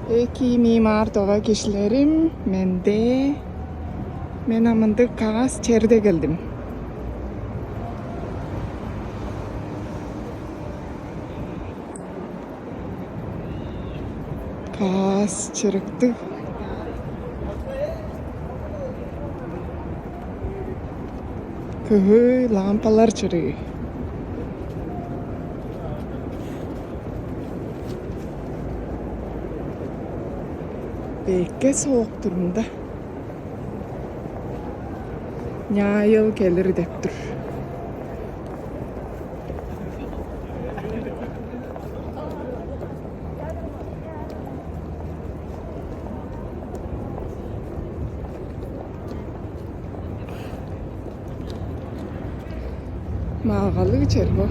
Эки мимар тога кишилерим, мен амындык кагаз черде келдим. Кагаз чырыкты. Көй лампалар чырыгы. Бекке соок турмунда. Ñaayыл келир деп тур. Мағалы черго.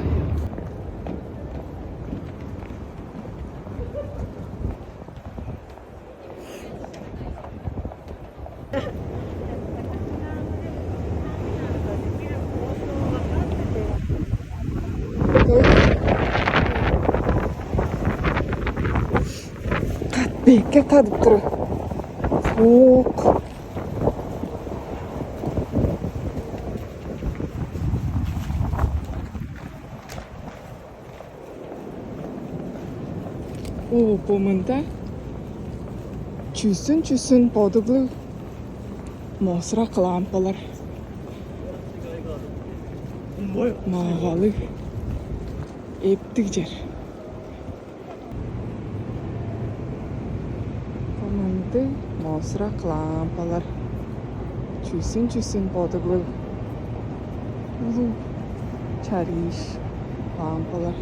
Бекке кадып тур. Соок. Помында чүсүн подуглы мосрак лампалар. Мағалы эптик жер. Помынды мосрак лампалар. Чүсүн подуглы улуу чариш лампалар.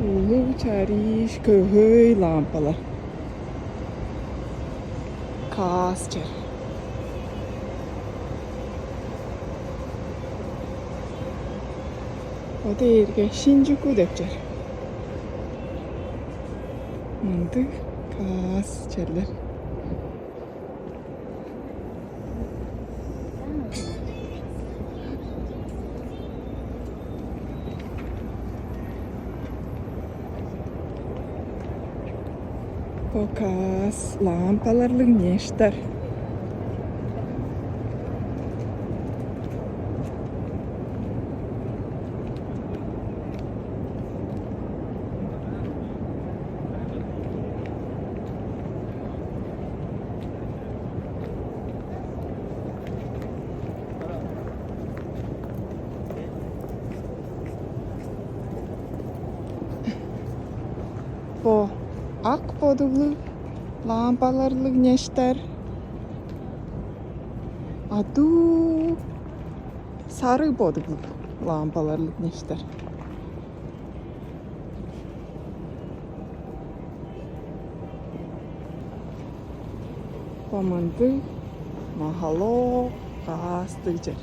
Улуу чариш көй лампалар. Каас жер. Ода ерге Шинжуку деп жер. Мынды каас жерлер. Каас лампаларлык нештер. По ак подуглы лампаларлык нештер. Аду сары подуглы лампаларлык нештер. Помынды махало каастык жер.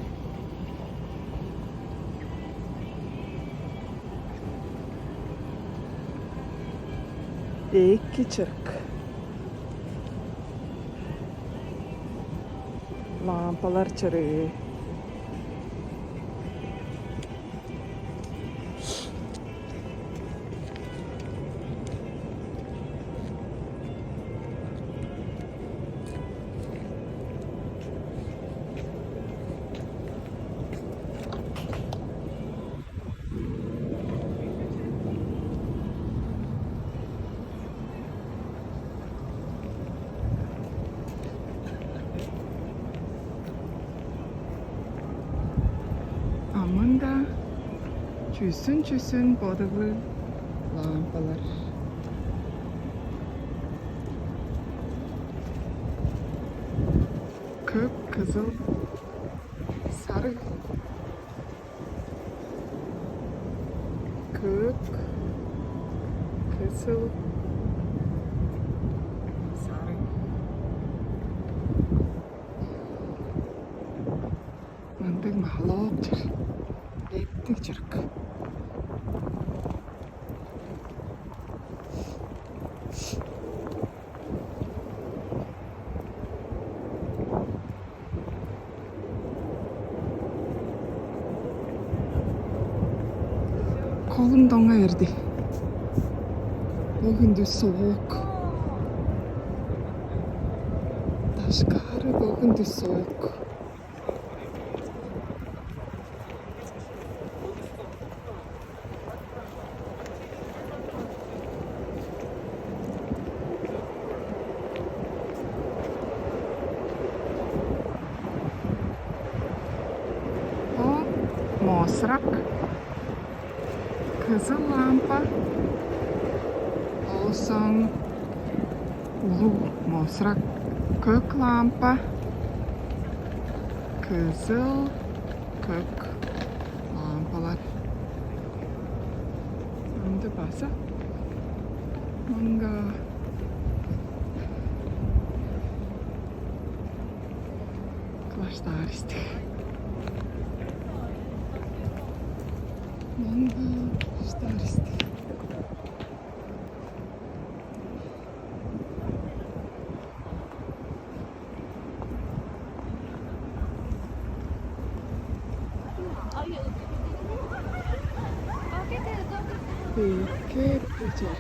Эки чырык. Лампалар чырыгы. Амында чүсүн подуглы лампалар. Көк, кызыл, сары. Көк, кызыл, сары. Мындык махалоок жер. Эптик чырык. Kolum dona erdi. Bugün de soğuk. Taşkarı bugün de soğuk. O mosrak. Kızıl lampa. Olsun. Ulu mosrak. Kök lampa. Kızıl kök lampalar. Şimdi basa. Manga. Klaştaristi. Manga klaştaristi. Che piacere.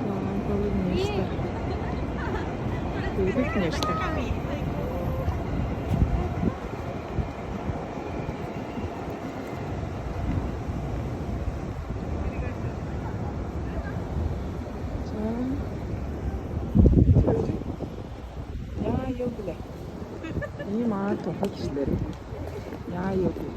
Lampalı mjesta. Büyük mjesta. Ya yok bile. İyi ma topak işleri. Ya yok bile.